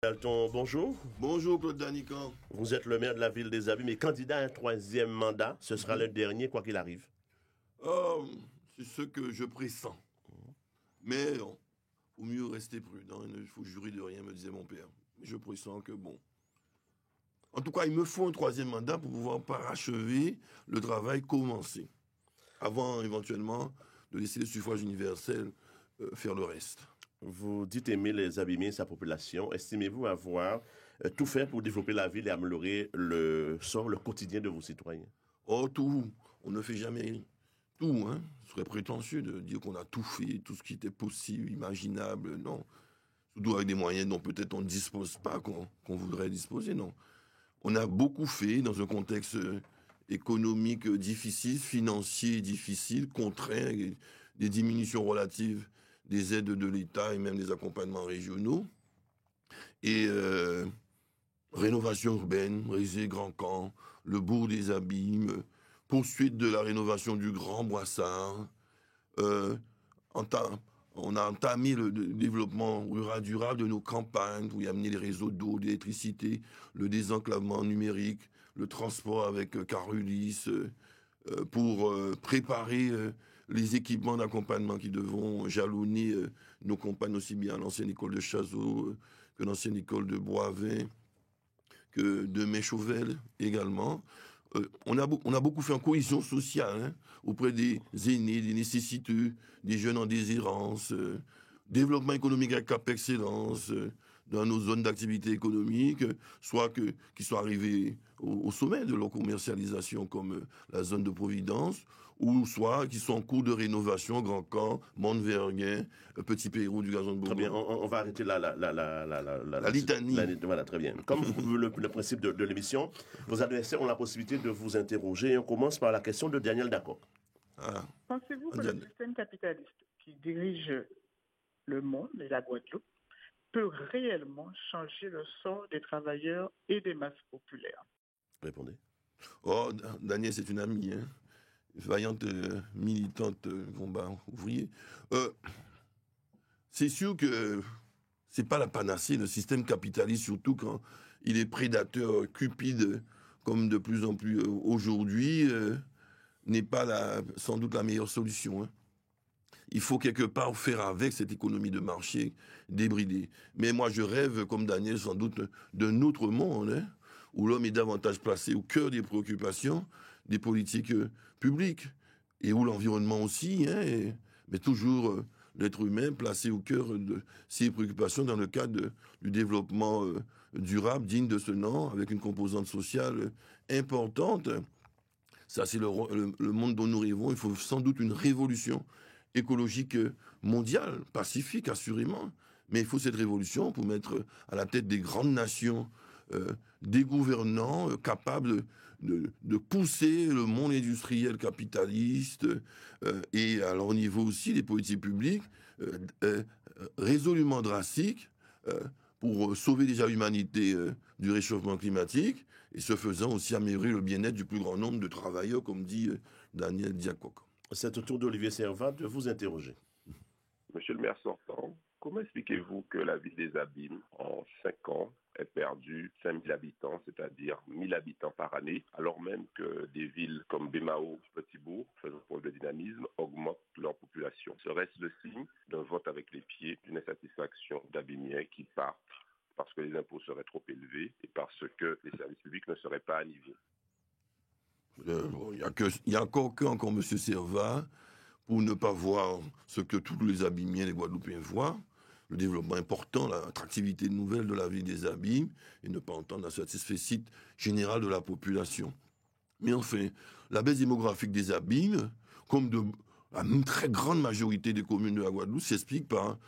Dalton, bonjour. Bonjour Claude Danican. Vous êtes le maire de la ville des Abîmes et candidat à un troisième mandat. Ce sera le dernier, quoi qu'il arrive. C'est ce que je pressens. Mais il faut mieux rester prudent. Il ne faut jurer de rien, me disait mon père. Je pressens que bon. En tout cas, il me faut un troisième mandat pour pouvoir parachever le travail commencé. Avant, éventuellement, de laisser le suffrage universel faire le reste. Vous dites aimer les Abîmés et sa population. Estimez-vous avoir tout fait pour développer la ville et améliorer le sort, le quotidien de vos citoyens? Oh, tout. On ne fait jamais tout, hein. Ce serait prétentieux de dire qu'on a tout fait, tout ce qui était possible, imaginable. Non. Surtout avec des moyens dont peut-être on ne dispose pas, qu'on voudrait disposer, non. On a beaucoup fait dans un contexte économique difficile, financier difficile, contraint, des diminutions relatives des aides de l'État et même des accompagnements régionaux. Et rénovation urbaine, Rézé, Grand Camp, le Bourg des Abîmes, poursuite de la rénovation du Grand Boissard. On a entamé le développement rural durable de nos campagnes pour y amener les réseaux d'eau, d'électricité, le désenclavement numérique, le transport avec Carulis, pour préparer les équipements d'accompagnement qui devront jalonner nos campagnes aussi bien à l'ancienne école de Chazot que l'ancienne école de Boivin, que de Maine-Chauvel également. On a beaucoup fait en cohésion sociale, hein, auprès des aînés, des nécessiteux, des jeunes en déshérence, développement économique avec Cap Excellence, dans nos zones d'activité économique, soit qui sont arrivés au sommet de leur commercialisation comme la zone de Providence, ou soit qui sont en cours de rénovation, Grand Camp, Monteverguin, Petit Pérou du Gazon de Bourgogne. Très bien, on va arrêter la litanie. Voilà, très bien. Comme le principe de l'émission, vos adversaires ont la possibilité de vous interroger. On commence par la question de Daniel D'accord. Ah. Pensez-vous que le système capitaliste qui dirige le monde et la Guadeloupe peut réellement changer le sort des travailleurs et des masses populaires? Répondez. Oh, Daniel, c'est une amie, hein. Vaillante militante combat ouvrier. C'est sûr que c'est pas la panacée, le système capitaliste, surtout quand il est prédateur, cupide, comme de plus en plus aujourd'hui, n'est pas sans doute la meilleure solution, hein. Il faut quelque part faire avec cette économie de marché débridée. Mais moi, je rêve, comme Daniel, sans doute, d'un autre monde, hein, où l'homme est davantage placé au cœur des préoccupations des politiques publiques, et où l'environnement aussi, hein, mais toujours l'être humain placé au cœur de ses préoccupations dans le cadre du développement durable, digne de ce nom, avec une composante sociale importante. Ça, c'est le monde dont nous rêvons. Il faut sans doute une révolution écologique mondiale, pacifique, assurément. Mais il faut cette révolution pour mettre à la tête des grandes nations des gouvernants capables de pousser le monde industriel capitaliste et à leur niveau aussi des politiques publiques résolument drastiques pour sauver déjà l'humanité du réchauffement climatique et ce faisant aussi améliorer le bien-être du plus grand nombre de travailleurs, comme dit Daniel Diacoc. C'est au tour d'Olivier Servat de vous interroger. Monsieur le maire sortant, comment expliquez-vous que la ville des Abîmes, en 5 ans, ait perdu 5000 habitants, c'est-à-dire 1000 habitants par année, alors même que des villes comme Bémao, Petit-Bourg, faisant preuve de dynamisme, augmentent leur population? Serait-ce le signe d'un vote avec les pieds, d'une insatisfaction d'Abîmiens qui partent parce que les impôts seraient trop élevés et parce que les services publics ne seraient pas à niveau? Il y a encore M. Servat pour ne pas voir ce que tous les Abîmiens, les Guadeloupéens voient, le développement important, l'attractivité nouvelle de la ville des Abîmes, et ne pas entendre la satisfaction générale de la population. Mais enfin, la baisse démographique des Abîmes, comme la très grande majorité des communes de la Guadeloupe, s'explique par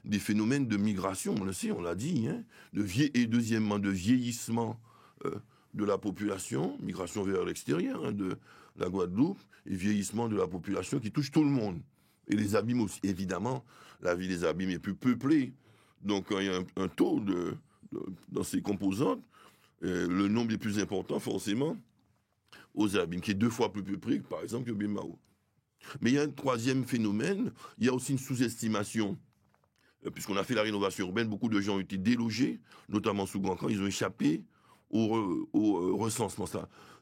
des phénomènes de migration, on le sait, on l'a dit, hein, et deuxièmement de vieillissement de la population, migration vers l'extérieur de la Guadeloupe, et vieillissement de la population qui touche tout le monde. Et les Abîmes aussi, évidemment, la ville des Abîmes est plus peuplée. Donc, quand il y a un taux dans ces composantes, le nombre est plus important, forcément, aux Abîmes, qui est 2 fois plus peuplé, par exemple, que Bémao. Mais il y a un troisième phénomène, il y a aussi une sous-estimation puisqu'on a fait la rénovation urbaine, beaucoup de gens ont été délogés, notamment sous Grand Camp, ils ont échappé au recensement.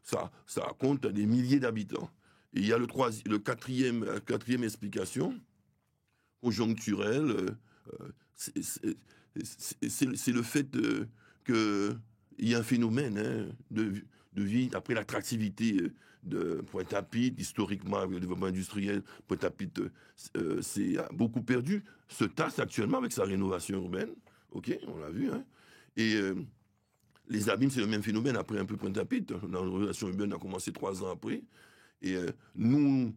Ça compte des milliers d'habitants. Et il y a la quatrième explication, conjoncturelle, c'est le fait qu'il y a un phénomène de vie, après l'attractivité de Pointe-à-Pitre, historiquement, avec le développement industriel, Pointe-à-Pitre c'est beaucoup perdu, se tasse actuellement avec sa rénovation urbaine, ok, on l'a vu, hein, et les Abîmes, c'est le même phénomène après un peu Pointe-à-Pitre, la rénovation urbaine a commencé 3 ans après, et nous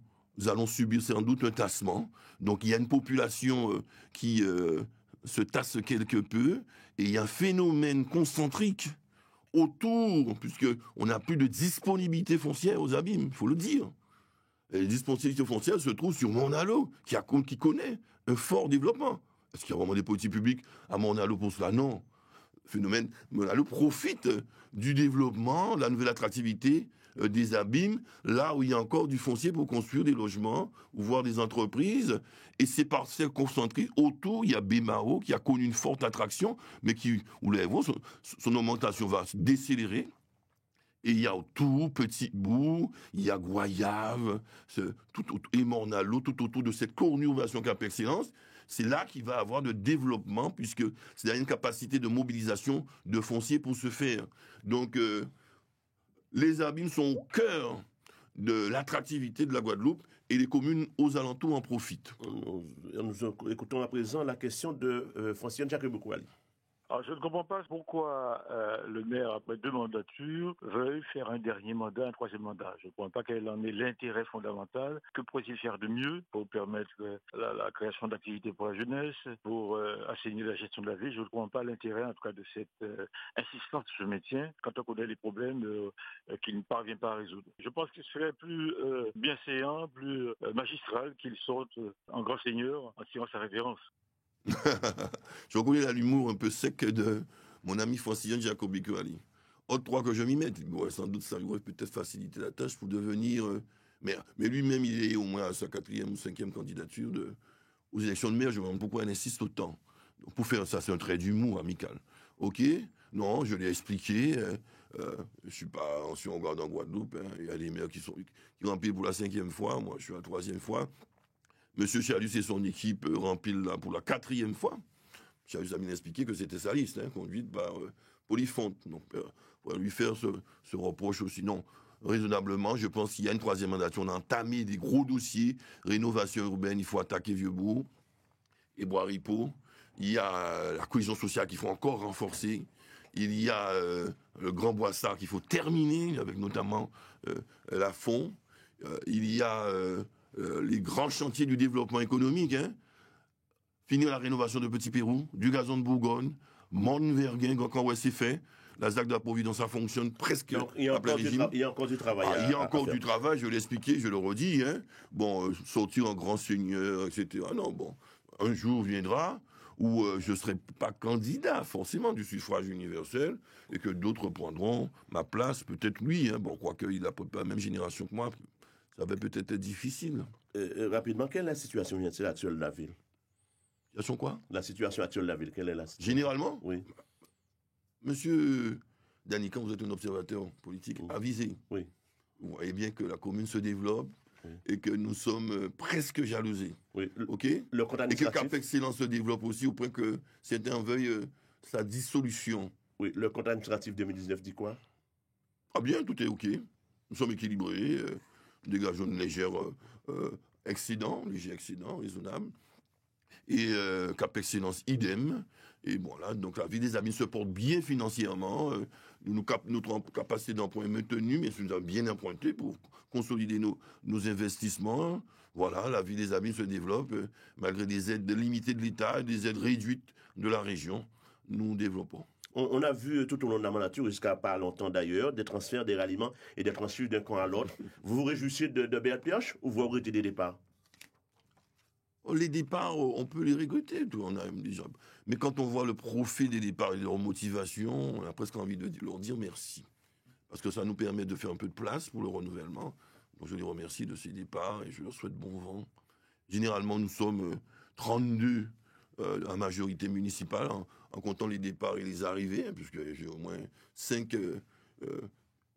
allons subir sans doute un tassement, donc il y a une population qui se tasse quelque peu, et il y a un phénomène concentrique autour, puisqu'on n'a plus de disponibilité foncière aux Abîmes, il faut le dire. Et les disponibilités foncières se trouvent sur Morne-à-l'Eau, qui connaît un fort développement. Est-ce qu'il y a vraiment des politiques publiques à Morne-à-l'Eau pour cela? Non. Phénomène, Morne-à-l'Eau profite du développement, de la nouvelle attractivité des Abîmes, là où il y a encore du foncier pour construire des logements, ou voir des entreprises, et ces parcelles concentrées autour, il y a Bémao qui a connu une forte attraction, mais où son augmentation va se décélérer, et il y a autour, Petit Bout, il y a Goyave, et Morne-à-l'Eau, tout autour de cette conurbation Cap Excellence, c'est là qu'il va avoir de développement, puisque c'est là une capacité de mobilisation de foncier pour se faire. Donc, les Abîmes sont au cœur de l'attractivité de la Guadeloupe et les communes aux alentours en profitent. Nous écoutons à présent la question de Francine Jacques-Boukwali. Alors, je ne comprends pas pourquoi le maire, après 2 mandatures, veuille faire un dernier mandat, un 3e mandat. Je ne comprends pas quel en est l'intérêt fondamental. Que pourrait-il faire de mieux pour permettre la création d'activités pour la jeunesse, pour assainir la gestion de la ville? Je ne comprends pas l'intérêt, en tout cas, de cette insistance, je maintiens, quand on connaît les problèmes qu'il ne parvient pas à résoudre. Je pense qu'il serait plus bienséant, plus magistral qu'il sorte en grand seigneur en tirant sa révérence. Je reconnais l'humour un peu sec de mon ami Francillon Jacobi-Coali. Autre 3 que je m'y mette, bon, sans doute ça aurait peut-être facilité la tâche pour devenir maire. Mais lui-même, il est au moins à sa 4e ou 5e candidature aux élections de maire. Je me demande pourquoi il insiste autant. Donc, pour faire ça, c'est un trait d'humour amical. Ok, non, je l'ai expliqué. Je suis pas ancien garde en Guadeloupe. Hein. Il y a des maires qui remplissent pour la 5e fois. Moi, je suis à la 3e fois. Monsieur Chalus et son équipe remplissent là pour la 4e fois. Chalus a bien expliqué que c'était sa liste, conduite par Polyfonte. Donc, pour lui faire ce reproche aussi, non. Raisonnablement, je pense qu'il y a une 3e mandature. On a entamé des gros dossiers. Rénovation urbaine, il faut attaquer Vieux-Bourg et Bois-Ripaud. Il y a la cohésion sociale qu'il faut encore renforcer. Il y a le Grand Boissard qu'il faut terminer, avec notamment la Fond. Il y a les grands chantiers du développement économique, finir la rénovation de Petit Pérou, du gazon de Bourgogne, Mont-Verguin, quand c'est fait, la ZAC de la Providence, ça fonctionne presque il y a encore du travail. Il y a encore du travail, je l'ai expliqué, je le redis. Bon, sortir en grand seigneur, etc. Non, bon, un jour viendra où je ne serai pas candidat forcément du suffrage universel et que d'autres prendront ma place, peut-être lui, bon, quoique il n'a pas la même génération que moi. Ça va peut-être être difficile. Rapidement, quelle est la situation actuelle de la ville? Situation quoi? La situation actuelle de la ville, quelle est la situation? Généralement? Oui. Monsieur Dany, quand vous êtes un observateur politique avisé, oui. Vous voyez bien que la commune se développe et que nous sommes presque jalousés. Oui. OK? Le compte administratif. Et que Cap Excellence se développe aussi au point que certains veuillent sa dissolution. Oui. Le compte administratif 2019 dit quoi? Ah bien, tout est OK. Nous sommes équilibrés. Dégageons une léger excédent raisonnable. Et Cap Excellence, idem. Et bon, là, donc la vie des Abîmes se porte bien financièrement. Notre capacité d'emprunt est maintenue, mais nous avons bien emprunté pour consolider nos investissements. Voilà, la vie des Abîmes se développe malgré des aides limitées de l'État et des aides réduites de la région. Nous développons. On a vu tout au long de la mandature, jusqu'à pas longtemps d'ailleurs, des transferts, des ralliements et des transferts d'un camp à l'autre. Vous vous réjouissez de belles pioches ou vous regrettez des départs? Les départs, on peut les regretter, on a déjà. Mais quand on voit le profil des départs et leur motivation, on a presque envie de leur dire merci. Parce que ça nous permet de faire un peu de place pour le renouvellement. Donc je les remercie de ces départs et je leur souhaite bon vent. Généralement, nous sommes 32 la majorité municipale, en comptant les départs et les arrivées, hein, puisque j'ai au moins 5 de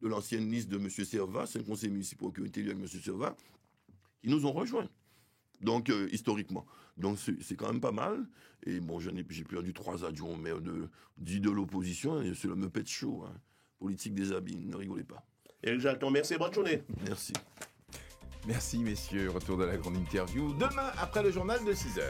l'ancienne liste de M. Servat, 5 conseillers municipaux qui ont été élus avec M. Servat, qui nous ont rejoints. Donc, historiquement. Donc, c'est quand même pas mal. Et bon, j'ai perdu 3 adjoints au maire de l'opposition. Et cela me pète chaud. Hein. Politique des abîmes, ne rigolez pas. Éric Jalton, merci, bonne journée. Merci. Merci, messieurs. Retour de la grande interview demain après le journal de 6h.